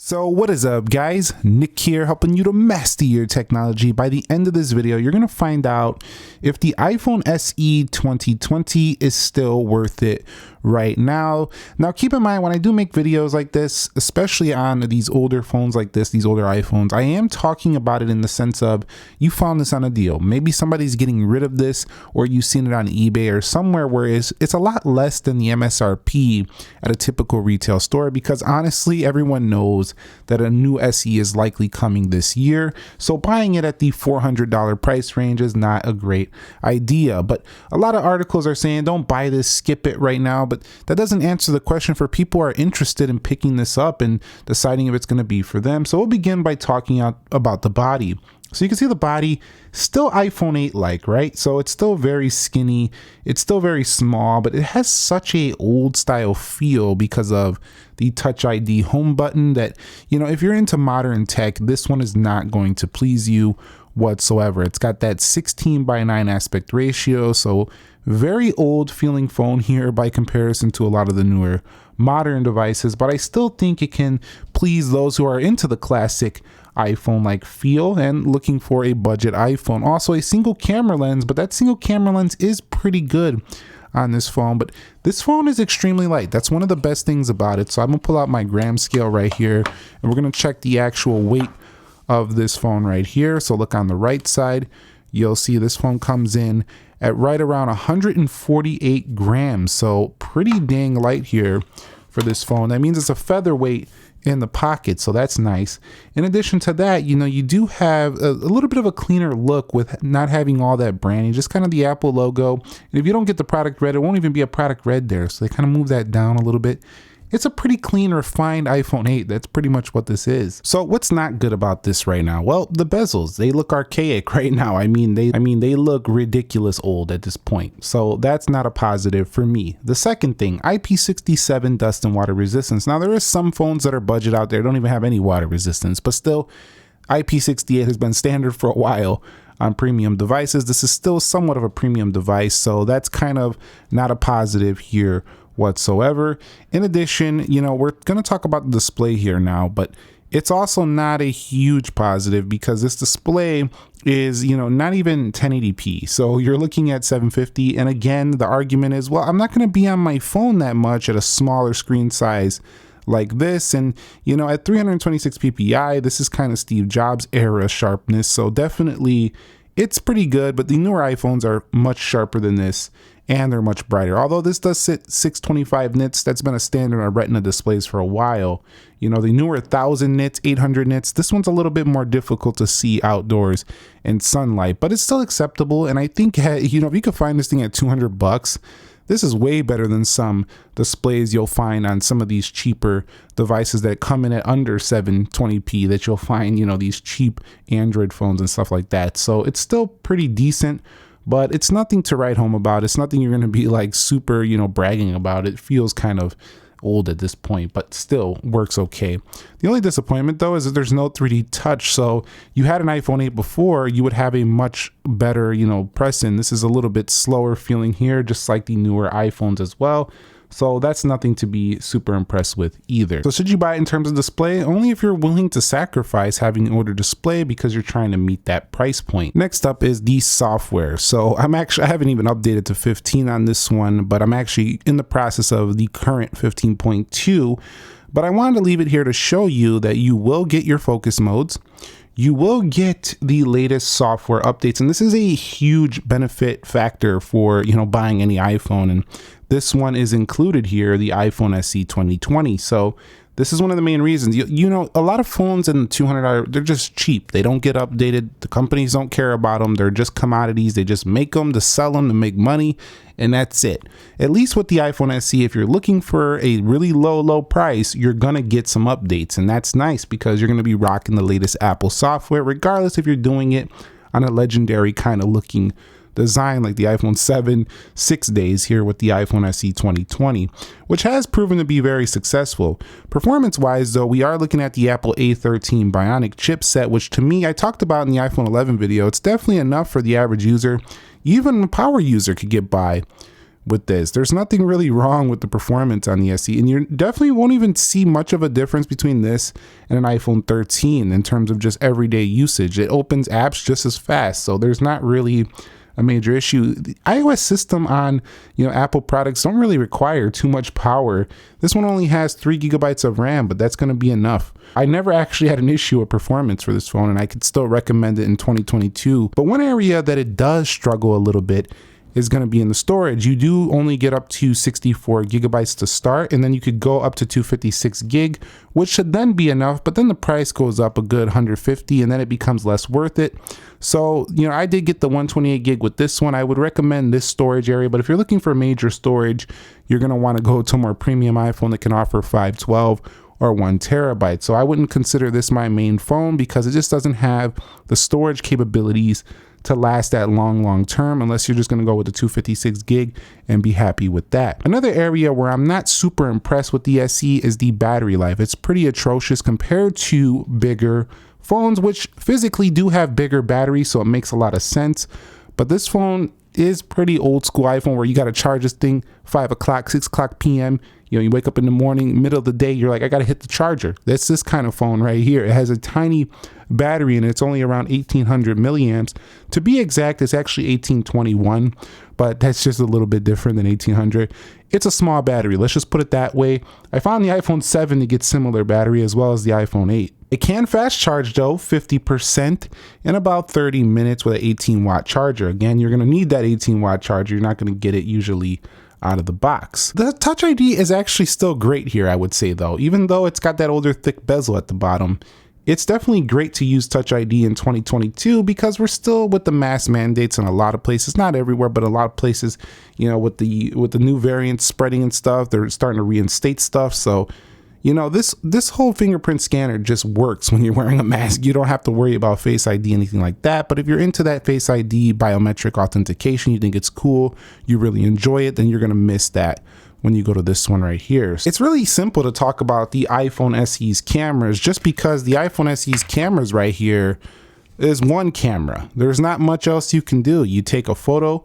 So what is up, guys? Nick here, helping you to master your technology. By the end of this video, you're going to find out if the iPhone SE 2020 is still worth it right now. Now, keep in mind, when I do make videos like this, especially on these older phones like this, these older iPhones, I am talking about it in the sense of you found this on a deal. Maybe somebody's getting rid of this, or you've seen it on eBay or somewhere where it's a lot less than the MSRP at a typical retail store, because honestly, everyone knows that a new SE is likely coming this year. So buying it at the $400 price range is not a great idea. But a lot of articles are saying don't buy this, skip it right now. But that doesn't answer the question for people who are interested in picking this up and deciding if it's going to be for them. So we'll begin by talking about the body. So you can see the body, still iPhone 8 like, right? So it's still very skinny, it's still very small, but it has such a old style feel because of the Touch ID home button that, you know, if you're into modern tech, this one is not going to please you whatsoever. It's got that 16:9 aspect ratio, so very old feeling phone here by comparison to a lot of the newer modern devices, but I still think it can please those who are into the classic iPhone like feel and looking for a budget iPhone. Also a single camera lens, but that single camera lens is pretty good on this phone. But this phone is extremely light. That's one of the best things about it. So I'm gonna pull out my gram scale right here, and we're gonna check the actual weight of this phone right here. So look on the right side, you'll see this phone comes in at right around 148 grams. So pretty dang light here for this phone. That means it's a featherweight in the pocket, so that's nice. In addition to that, you know, you do have a little bit of a cleaner look with not having all that branding, just kind of the Apple logo. And if you don't get the product red, it won't even be a product red there, so they kind of move that down a little bit. It's a pretty clean, refined iPhone 8. That's pretty much what this is. So what's not good about this right now? Well, the bezels, they look archaic right now. I mean, they look ridiculous old at this point. So that's not a positive for me. The second thing, IP67 dust and water resistance. Now there is some phones that are budget out there, don't even have any water resistance, but still IP68 has been standard for a while on premium devices. This is still somewhat of a premium device, so that's kind of not a positive here whatsoever. In addition, you know, we're going to talk about the display here now, but it's also not a huge positive because this display is, you know, not even 1080p. So you're looking at 750. And again, the argument is, well, I'm not going to be on my phone that much at a smaller screen size like this. And, you know, at 326 ppi, this is kind of Steve Jobs era sharpness. So definitely it's pretty good, but the newer iPhones are much sharper than this, and they're much brighter. Although this does sit 625 nits, that's been a standard on Retina displays for a while. You know, the newer 1000 nits, 800 nits, this one's a little bit more difficult to see outdoors in sunlight, but it's still acceptable. And I think, you know, if you could find this thing at $200, this is way better than some displays you'll find on some of these cheaper devices that come in at under 720p that you'll find, you know, these cheap Android phones and stuff like that. So it's still pretty decent, but it's nothing to write home about. It's nothing you're going to be like super, you know, bragging about. It feels kind of old at this point, but still works okay. The only disappointment though is that there's no 3D touch. So you had an iPhone 8 before, you would have a much better, you know, press in. This is a little bit slower feeling here, just like the newer iPhones as well. So that's nothing to be super impressed with either. So should you buy it in terms of display? Only if you're willing to sacrifice having an older display because you're trying to meet that price point. Next up is the software. So I haven't even updated to 15 on this one, but I'm actually in the process of the current 15.2. But I wanted to leave it here to show you that you will get your focus modes. You will get the latest software updates, and this is a huge benefit factor for, you know, buying any iPhone, and this one is included here, the iPhone SE 2020. So this is one of the main reasons. You know, a lot of phones in the $200, they're just cheap. They don't get updated. The companies don't care about them. They're just commodities. They just make them to sell them to make money, and that's it. At least with the iPhone SE, if you're looking for a really low price, you're gonna get some updates, and that's nice because you're gonna be rocking the latest Apple software, regardless if you're doing it on a legendary kind of looking design like the iPhone 7 6 days here with the iPhone SE 2020, which has proven to be very successful. Performance wise though, we are looking at the Apple A13 Bionic chipset, which to me, I talked about in the iPhone 11 video. It's definitely enough for the average user. Even a power user could get by with this. There's nothing really wrong with the performance on the SE, and you definitely won't even see much of a difference between this and an iPhone 13 in terms of just everyday usage. It opens apps just as fast, so there's not really a major issue. The iOS system on, Apple products don't really require too much power. This one only has 3 gigabytes of RAM, but that's going to be enough. I never actually had an issue with performance for this phone, and I could still recommend it in 2022. But one area that it does struggle a little bit is going to be in the storage. You do only get up to 64 gigabytes to start, and then you could go up to 256 gig, which should then be enough, but then the price goes up a good 150 and then it becomes less worth it. So, I did get the 128 gig with this one. I would recommend this storage area, but if you're looking for major storage, you're going to want to go to a more premium iPhone that can offer 512 or 1 terabyte. So I wouldn't consider this my main phone because it just doesn't have the storage capabilities to last that long term, unless you're just going to go with the 256 gig and be happy with that. Another area where I'm not super impressed with the SE is the battery life. It's pretty atrocious compared to bigger phones, which physically do have bigger batteries, so it makes a lot of sense. But this phone is pretty old school iPhone where you got to charge this thing 5 o'clock, 6 o'clock PM. You wake up in the morning, middle of the day, you're like, I got to hit the charger. That's this kind of phone right here. It has a tiny battery and it's only around 1800 milliamps. To be exact, it's actually 1821, but that's just a little bit different than 1800. It's a small battery. Let's just put it that way. I found the iPhone 7 to get similar battery as well as the iPhone 8. It can fast charge though, 50% in about 30 minutes with an 18-watt charger. Again, you're going to need that 18-watt charger. You're not going to get it usually out of the box. The Touch ID is actually still great here, I would say though. Even though it's got that older thick bezel at the bottom, it's definitely great to use Touch ID in 2022 because we're still with the mask mandates in a lot of places, not everywhere, but a lot of places, with the new variants spreading and stuff, they're starting to reinstate stuff. So, this whole fingerprint scanner just works when you're wearing a mask. You don't have to worry about Face ID, anything like that. But if you're into that Face ID biometric authentication, you think it's cool, you really enjoy it, then you're going to miss that when you go to this one right here. It's really simple to talk about the iPhone SE's cameras just because the iPhone SE's cameras right here is one camera. There's not much else you can do. You take a photo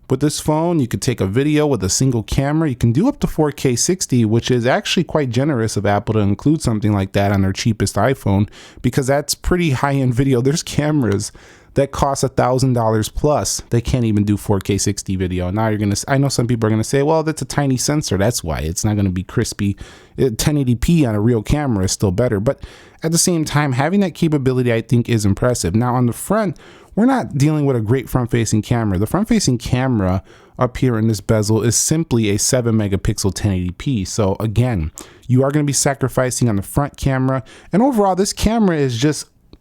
with this phone, you could take a video with a single camera. You can do up to 4K 60, which is actually quite generous of Apple to include something like that on their cheapest iPhone because that's pretty high-end video. There's cameras that cost $1,000 plus. They can't even do 4K 60 video. Now I know some people are gonna say, well, that's a tiny sensor. That's why it's not gonna be crispy. 1080p on a real camera is still better. But at the same time, having that capability, I think, is impressive. Now on the front, we're not dealing with a great front-facing camera. The front-facing camera up here in this bezel is simply a 7 megapixel 1080p. So again, you are gonna be sacrificing on the front camera. And overall, this camera is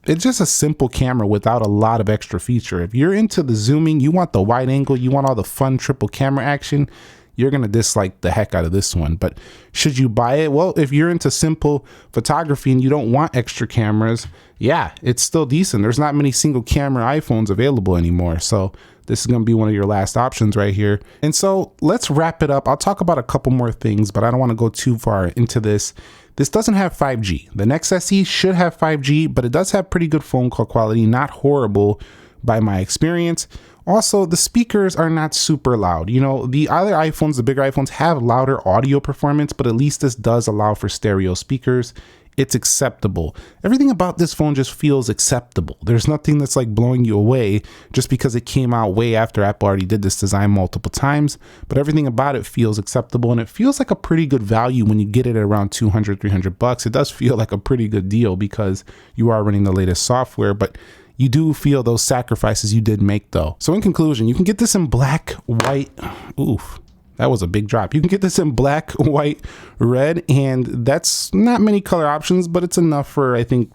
it's just a simple camera without a lot of extra feature. If you're into the zooming, you want the wide angle, you want all the fun triple camera action, you're going to dislike the heck out of this one. But should you buy it? Well, if you're into simple photography and you don't want extra cameras, yeah, it's still decent. There's not many single camera iPhones available anymore. So this is going to be one of your last options right here. And so let's wrap it up. I'll talk about a couple more things, but I don't want to go too far into this. This doesn't have 5G. The next SE should have 5G, but it does have pretty good phone call quality, not horrible by my experience. Also, the speakers are not super loud. The other iPhones, the bigger iPhones, have louder audio performance, but at least this does allow for stereo speakers. It's acceptable. Everything about this phone just feels acceptable. There's nothing that's like blowing you away just because it came out way after Apple already did this design multiple times, but everything about it feels acceptable and it feels like a pretty good value when you get it at around 200, 300 bucks. It does feel like a pretty good deal because you are running the latest software, but you do feel those sacrifices you did make though. So in conclusion, you can get this in black, white, oof. That was a big drop. You can get this in black, white, red, and that's not many color options, but it's enough for, I think,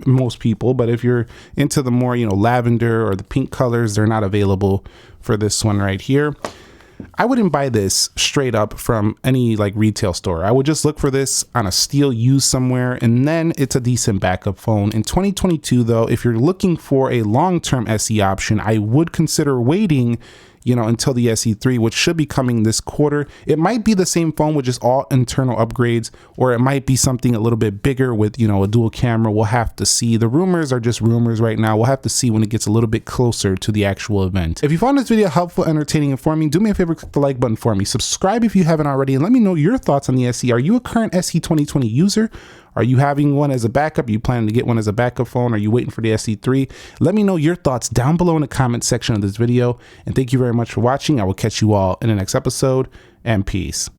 most people. But if you're into the more, lavender or the pink colors, they're not available for this one right here. I wouldn't buy this straight up from any retail store. I would just look for this on a steal used somewhere, and then it's a decent backup phone. In 2022 though, if you're looking for a long-term SE option, I would consider waiting you know, until the SE3, which should be coming this quarter. It might be the same phone with just all internal upgrades, or it might be something a little bit bigger with, you know, a dual camera. We'll have to see. The rumors are just rumors right now. We'll have to see when it gets a little bit closer to the actual event. If you found this video helpful, entertaining, informing, do me a favor, click the like button for me. Subscribe if you haven't already, and let me know your thoughts on the SE. Are you a current SE 2020 user? Are you having one as a backup? Are you planning to get one as a backup phone? Are you waiting for the SE3? Let me know your thoughts down below in the comment section of this video. And thank you very much for watching. I will catch you all in the next episode, and peace.